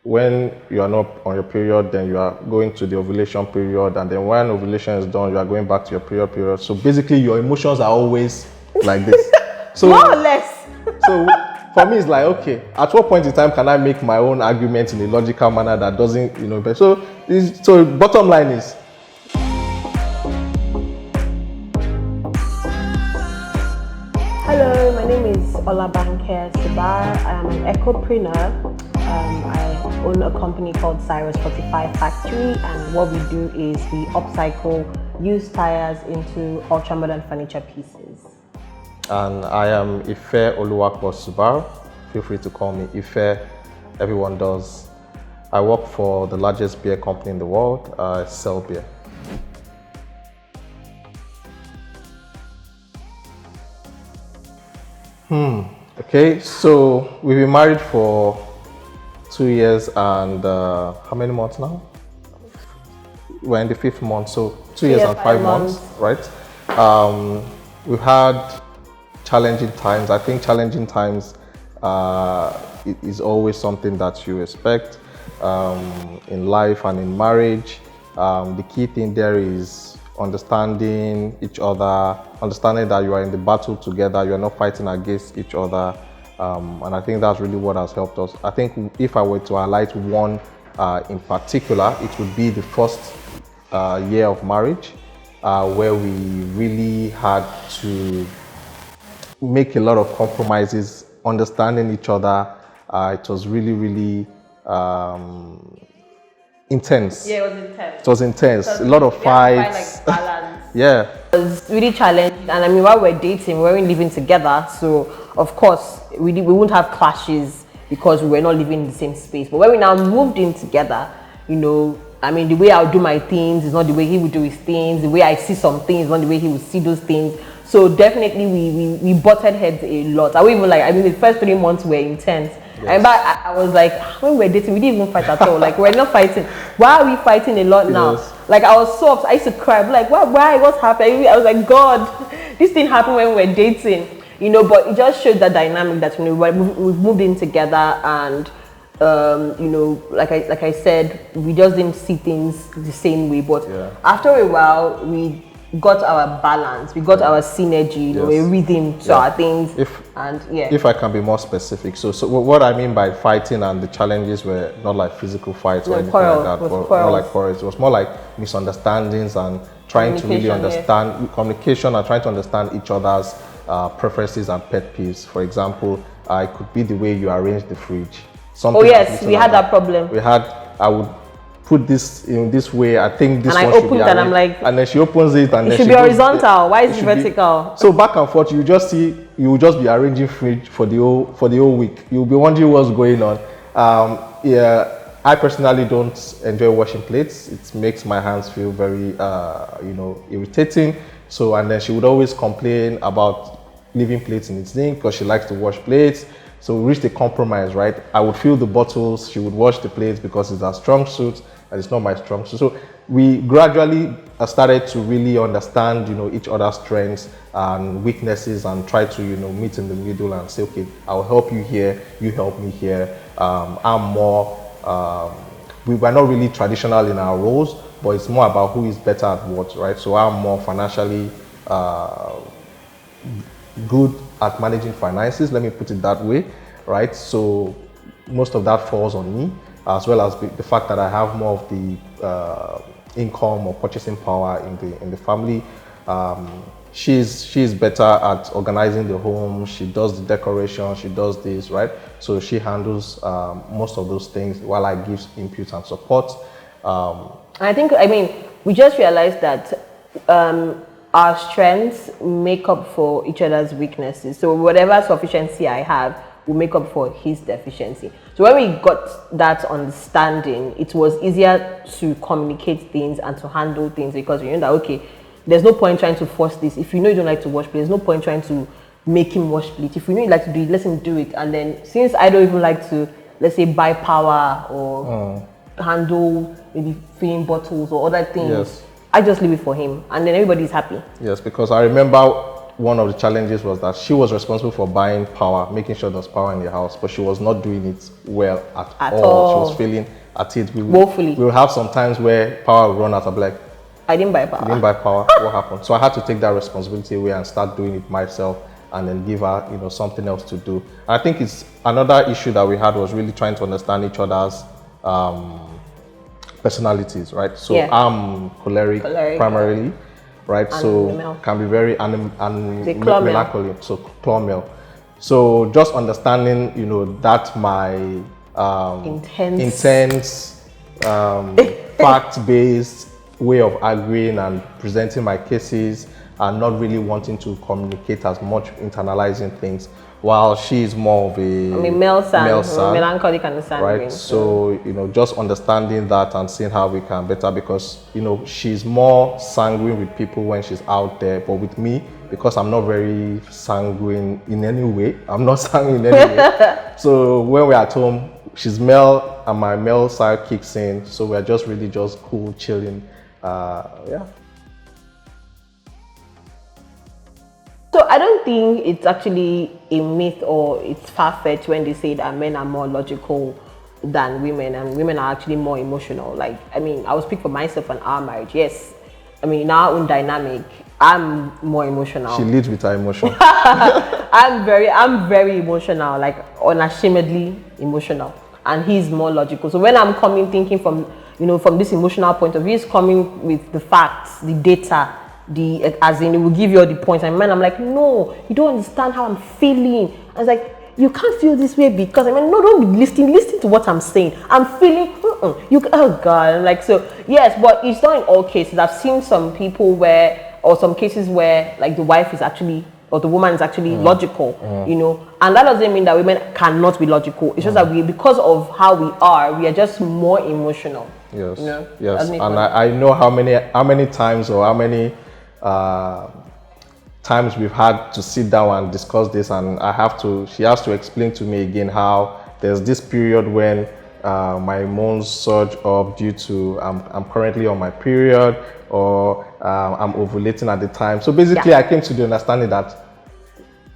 when you are not on your period, then you are going to the ovulation period, and then when ovulation is done, you are going back to your period. So basically, your emotions are always like this. So more or less. So for me, it's like, okay, at what point in time can I make my own argument in a logical manner that doesn't, but so bottom line is. Hello, my name is Olabanke Subair. I am an ecopreneur. I own a company called Cyrus 45 Factory, and what we do is we upcycle used tires into ultra-modern furniture pieces. And I am Ifeoluwapo Subair. Feel free to call me Ife. Everyone does. I work for the largest beer company in the world. I sell beer. Okay, so we've been married for 2 years and how many months now? We're in the 5th month, so 2 years and 5 months, right? We've had challenging times. I think challenging times is always something that you expect in life and in marriage. The key thing there is understanding each other, understanding that you are in the battle together, you are not fighting against each other. And I think that's really what has helped us. I think if I were to highlight one in particular, it would be the first year of marriage, where we really had to make a lot of compromises, understanding each other. It was really, really intense. Yeah, it was intense. It was intense. A lot of fights. Find, balance. Yeah. It was really challenging, and I mean, while we're dating, we weren't living together, so of course we wouldn't have clashes because we were not living in the same space. But when we now moved in together, I mean, the way I would do my things is not the way he would do his things. The way I see some things is not the way he would see those things. So definitely we butted heads a lot. The first 3 months were intense. Yes. I remember I was like, when we were dating, we didn't even fight at all. Like, we're not fighting. Why are we fighting a lot now? Yes. Like, I was so upset. I used to cry. I'm like, why? What's happening? I was like, God, this thing happened when we were dating. But it just showed that dynamic that we moved in together, and like I said, we just didn't see things the same way. But after a while, we got our balance, we got our synergy, a rhythm to our things. If I can be more specific, so what I mean by fighting and the challenges were not like physical fights or anything like that, but not like quarrels. It was more like misunderstandings and trying to really understand communication and trying to understand each other's preferences and pet peeves. For example, it could be the way you arrange the fridge. We had that problem. I would put this in this way. I think this and one I should be opened, and I'm like, and then she opens it, and it should be horizontal. Why is it vertical? So back and forth, you will just be arranging fridge for the whole week. You'll be wondering what's going on. I personally don't enjoy washing plates. It makes my hands feel very irritating. So, and then she would always complain about leaving plates in the sink because she likes to wash plates. So we reached a compromise, right? I would fill the bottles, she would wash the plates because it's her strong suit and it's not my strong suit. So we gradually started to really understand, each other's strengths and weaknesses, and try to, meet in the middle and say, okay, I'll help you here, you help me here. I'm more, we were not really traditional in our roles, but it's more about who is better at what, right? So I'm more financially good at managing finances, let me put it that way, right? So most of that falls on me, as well as the fact that I have more of the income or purchasing power in the family. She's better at organizing the home. She does the decoration. She does this, right? So she handles most of those things while I give input and support. We just realized that our strengths make up for each other's weaknesses. So whatever sufficiency I have will make up for his deficiency. So when we got that understanding, it was easier to communicate things and to handle things, because we know that, okay, there's no point trying to force this. If you know you don't like to wash plates, there's no point trying to make him wash plates. If you know you like to do it, let him do it. And then, since I don't even like to, let's say, buy power or handle maybe filling bottles or other things, I just leave it for him, and then everybody's happy. Yes, because I remember one of the challenges was that she was responsible for buying power, making sure there's power in the house, but she was not doing it well at all. She was failing at it. Woefully. We will have some times where power will run out. I'm like, I didn't buy power. You didn't buy power. What happened? So I had to take that responsibility away and start doing it myself, and then give her, something else to do. And I think it's another issue that we had was really trying to understand each other's personalities, right? So I'm choleric primarily, right? So can be very melancholy, so claw. So just understanding, that my intense fact-based way of arguing and presenting my cases, and not really wanting to communicate as much, internalizing things, while she is more of a male melancholic and sanguine. Right. So just understanding that and seeing how we can better, because she's more sanguine with people when she's out there, but with me, because I'm not very sanguine in any way, so when we're at home, she's male and my male side kicks in, so we're just really just cool, chilling. So I don't think it's actually a myth or it's far-fetched when they say that men are more logical than women, and women are actually more emotional. Like, I will speak for myself and our marriage. Yes, in our own dynamic, I'm more emotional. She leads with her emotion. I'm very emotional, like unashamedly emotional, and he's more logical. So when I'm thinking from this emotional point of view, he's coming with the facts, the data, as in it will give you all the points, and man, I'm like, no, you don't understand how I'm feeling. I was like, you can't feel this way because no, don't be listen to what I'm saying. I'm feeling oh god. Like, so yes, but it's not in all cases. I've seen some people some cases where like the wife is actually, or the woman is actually logical, and that doesn't mean that women cannot be logical. It's just that because of how we are just more emotional. Yes, yes, and I know how many times or how many times we've had to sit down and discuss this, and she has to explain to me again how there's this period when my hormones surge up due to I'm currently on my period, or I'm ovulating at the time. So basically, I came to the understanding that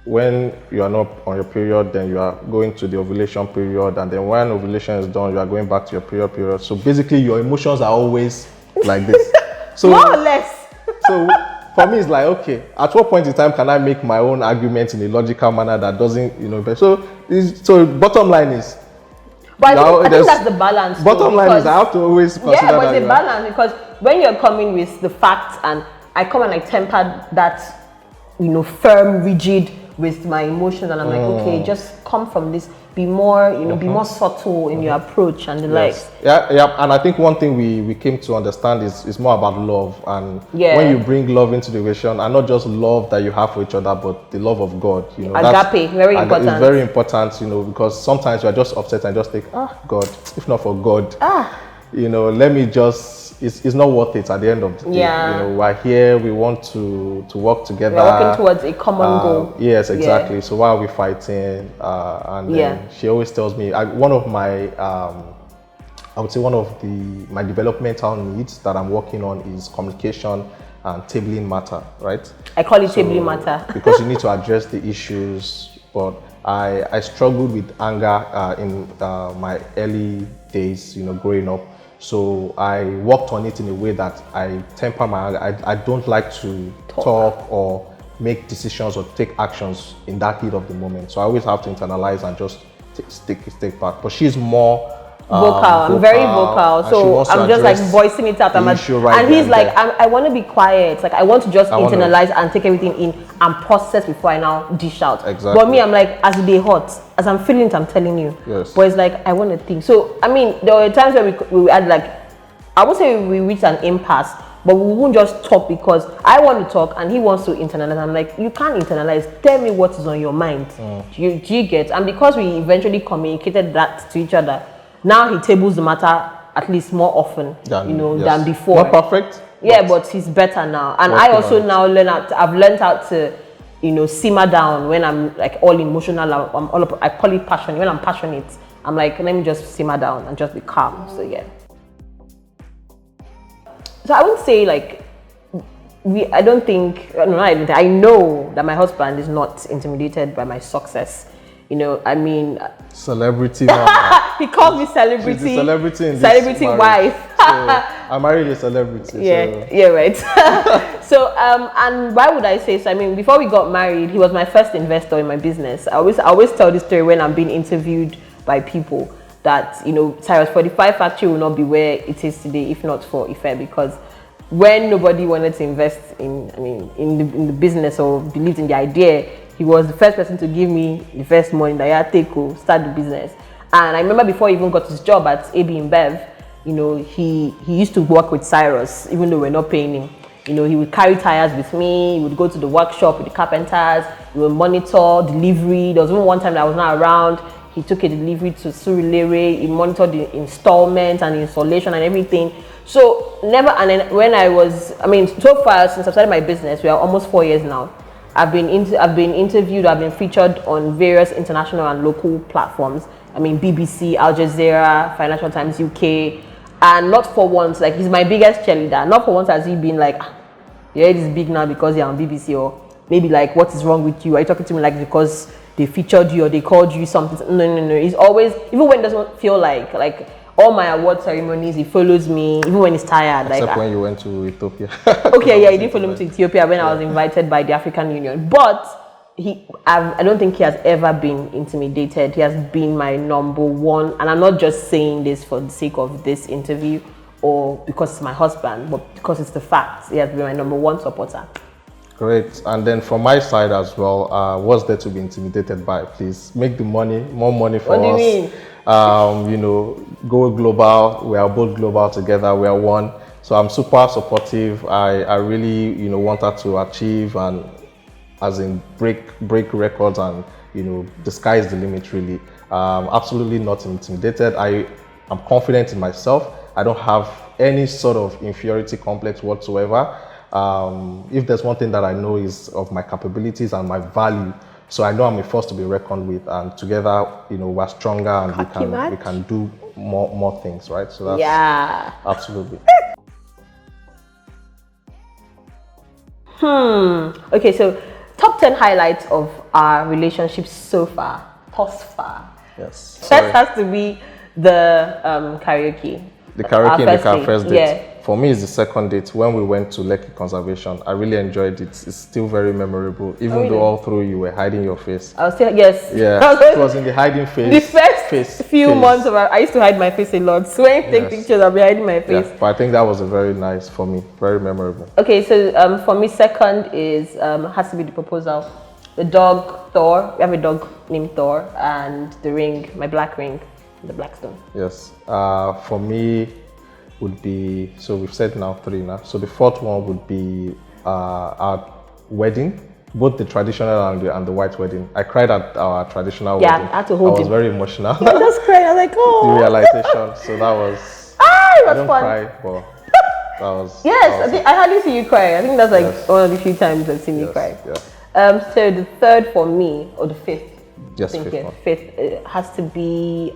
when you are not on your period, then you are going to the ovulation period, and then when ovulation is done, you are going back to your period. So basically, your emotions are always like this. So more or less. So for me, it's like, okay, at what point in time can I make my own argument in a logical manner that doesn't, so bottom line is. But I think that's the balance. Bottom line is I have to always consider that. Yeah, but it's a balance, because when you're coming with the facts and I come and I temper that, firm, rigid with my emotions, and I'm like, okay, just come from this, be more, be more subtle in your approach and the likes. Yeah, and I think one thing we came to understand is more about love, and when you bring love into the relation, and not just love that you have for each other, but the love of God, agape, very important. It's very important, because sometimes you are just upset and just think, God, if not for God, let me just. It's not worth it at the end of the day. We're here, we want to work together. We're working towards a common goal. Yes, exactly. Yeah. So why are we fighting? And then she always tells me, one of my, I would say one of my developmental needs that I'm working on is communication and tabling matter, right? I call it tabling matter. Because you need to address the issues, but I struggled with anger in my early days, growing up. So I worked on it in a way that I temper my anger. I don't like to talk or make decisions or take actions in that heat of the moment. So I always have to internalize and just take back. But she's more vocal. I'm very vocal. So I'm just like voicing it out. And he's like, I want to be quiet. Like, I want to just internalize and take everything in and process before I now dish out. Exactly. But me, I'm like, as they hot, as I'm feeling it, I'm telling you. Yes. But it's like, I want to think. So, there were times where we had like, I would say we reached an impasse, but we won't just talk because I want to talk and he wants to internalize. I'm like, you can't internalize. Tell me what is on your mind. Do you get? And because we eventually communicated that to each other, now he tables the matter at least more often, than before. Not perfect. Yeah, but he's better now. And I also now I've learned how to, simmer down when I'm like all emotional. I call it passion. When I'm passionate, I'm like, let me just simmer down and just be calm. So yeah. So I would say like I don't think, no, I know that my husband is not intimidated by my success. You know, I mean, celebrity mama. he called me celebrity. She's the celebrity in celebrity this wife. So I married a celebrity. Yeah, so. yeah, right. So, and why would I say so? I mean, before we got married, he was my first investor in my business. I always tell this story when I'm being interviewed by people that, you know, Cyrus 45 factory will not be where it is today if not for Ife, because when nobody wanted to invest in, I mean, in the business or believed in the idea, he was the first person to give me the first money that I take to start the business. And I remember before he even got his job at AB InBev, you know, he used to work with Cyrus, even though we're not paying him. You know, he would carry tires with me, he would go to the workshop with the carpenters, he would monitor delivery. There was even one time that I was not around, he took a delivery to Surulere, he monitored the installment and the installation and everything. So never, and then when I was, I mean, so far since I started my business, we are almost 4 years now. I've been interviewed, I've been featured on various international and local platforms. I mean, BBC, Al Jazeera, Financial Times UK, and not for once, like, he's my biggest cheerleader. Not for once has he been like, your head is big now because you're on BBC, or maybe like, what is wrong with you? Are you talking to me like because they featured you or they called you something? No. He's always, even when it doesn't feel like all my award ceremonies, he follows me, even when he's tired. Except like, when you went to Ethiopia. Okay, yeah, he did follow me to Ethiopia when I was invited by the African Union. But I don't think he has ever been intimidated. He has been my number one, and I'm not just saying this for the sake of this interview or because it's my husband, but because it's the facts. He has been my number one supporter. Great. And then from my side as well, what's there to be intimidated by? Please make the money, more money for us. What do you mean? You know, go global. We are both global together. We are one. So I'm super supportive. I really, you know, want her to achieve and as in break records, and, you know, the sky is the limit really. Absolutely not intimidated. I'm confident in myself. I don't have any sort of inferiority complex whatsoever. If there's one thing that I know is of my capabilities and my value, so I know I'm a force to be reckoned with, and together, you know, we're stronger and we can do more things, right? So that's, yeah, absolutely. Okay, so top 10 highlights of our relationship so far, thus far. Yes. First has to be the karaoke. The karaoke in the first date. Yeah. For me, it's the second date when we went to Lekki Conservation. I really enjoyed it. It's still very memorable, even though all through you were hiding your face. I was still, yes. Yeah, it was in the hiding face. The first few months of I used to hide my face a lot. So when I take pictures, I'll be hiding my face. Yeah, but I think that was a very nice for me, very memorable. Okay, so for me, second is has to be the proposal. The dog Thor. We have a dog named Thor, and the ring, my black ring, the black stone. Yes. For me, would be, so we've said now 3 now. So the fourth one would be our wedding, both the traditional and the white wedding. I cried at our traditional wedding. Yeah, I had to hold I was very emotional. Yeah, that's great. I was like, oh. The realization. So that was. It was I don't fun. cry, but that was. Yes, that was, I hardly see you cry. I think that's like one of the few times I've seen you cry. Yeah. So the third for me, or the fifth. Yes, fifth has to be.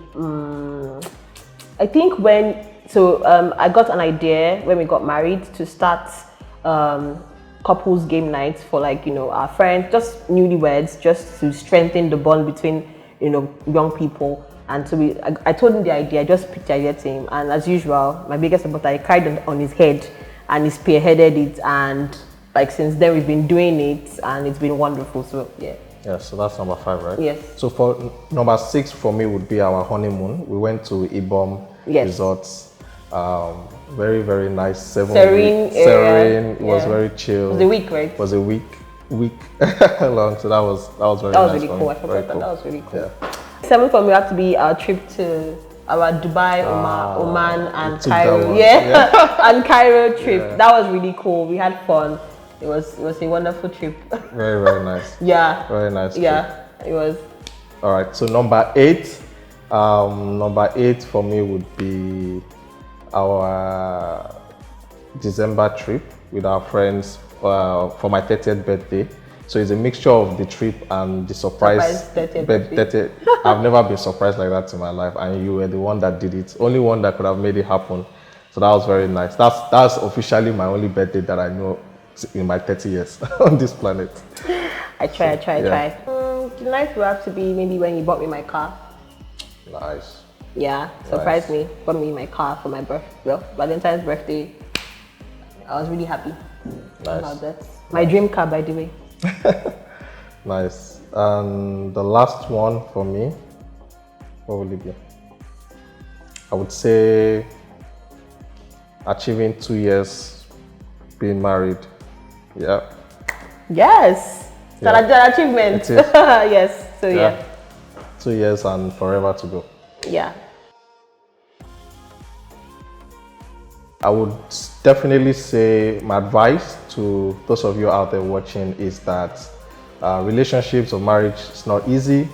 I think when. So I got an idea when we got married to start couples game nights for, like, you know, our friends, just newlyweds, just to strengthen the bond between, you know, young people. And so I told him the idea, I just pitched the idea to him, and as usual, my biggest supporter, I cried on his head, and he spearheaded it, and like since then we've been doing it, and it's been wonderful. So yeah. Yeah, so that's number 5, right? Yes. So for number 6 for me would be our honeymoon. We went to Ibom Resorts. Very, very nice. Serene. It was very chill. It was a week, right? It was a week long. So that was very nice. That was really cool. I forgot that. That was really cool. Yeah. 7 for me had to be our trip to our Dubai, Oman, and Cairo. And Cairo trip. Yeah. That was really cool. We had fun. It was a wonderful trip. Very, very nice. Yeah. Very nice. Yeah, it was. All right. So number 8. Number 8 for me would be our December trip with our friends for my 30th birthday. So it's a mixture of the trip and the surprise 30th birthday. I've never been surprised like that in my life, and you were the one that did it. Only one that could have made it happen. So that was very nice. That's officially my only birthday that I know in my 30 years on this planet. I try. The night will have to be maybe when you bought me my car. Nice. Yeah, surprised me, bought me my car for my Valentine's birthday. I was really happy about that. My dream car, by the way. Nice. And the last one for me, what will it be? I would say achieving 2 years being married. Yeah. Yes. Yeah. It's an achievement. Yes. So yeah. 2 years and forever to go. Yeah. I would definitely say my advice to those of you out there watching is that relationships or marriage is not easy.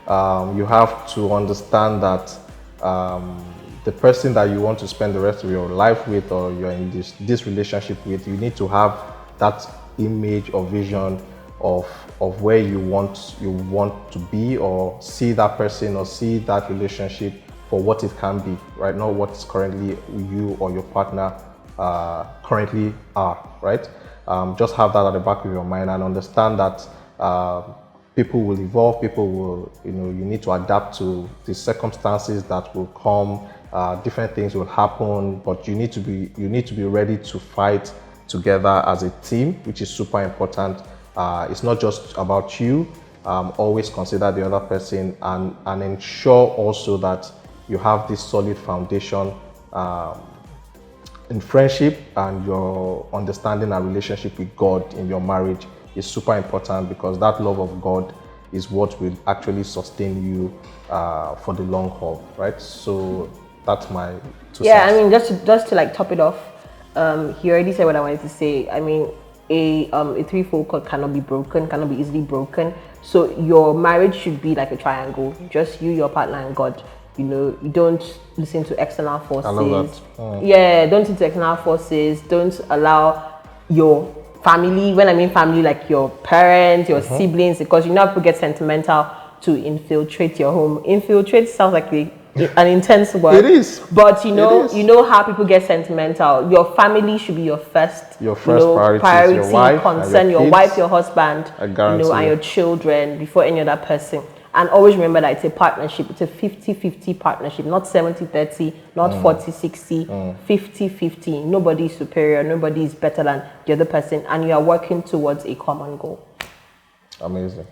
You have to understand that the person that you want to spend the rest of your life with, or you're in this relationship with, you need to have that image or vision of where you want to be, or see that person or see that relationship for what it can be, right? Not what is currently you or your partner currently are, right? Just have that at the back of your mind and understand that people will evolve, people will, you need to adapt to the circumstances that will come, different things will happen, but you need to be ready to fight together as a team, which is super important. It's not just about you. Always consider the other person, and ensure also that you have this solid foundation in friendship, and your understanding and relationship with God in your marriage is super important, because that love of God is what will actually sustain you for the long haul, right? So that's my 2 Yeah, cents. I mean, just to like top it off, he already said what I wanted to say. I mean, a threefold cord cannot be broken, cannot be easily broken. So your marriage should be like a triangle, just you, your partner, and God. You don't listen to external forces. I love that. Yeah, don't listen to external forces. Don't allow your family, when I mean family, like your parents, your siblings, because people get sentimental to infiltrate your home. Infiltrate sounds like an intense word. It is. But you know how people get sentimental. Your family should be your first priority, your wife, concern, your wife, your husband, I guarantee and your children before any other person. And always remember that it's a partnership. It's a 50-50 partnership, not 70-30, not 40-60, 50-50. Nobody is superior, nobody is better than the other person, and you are working towards a common goal. Amazing.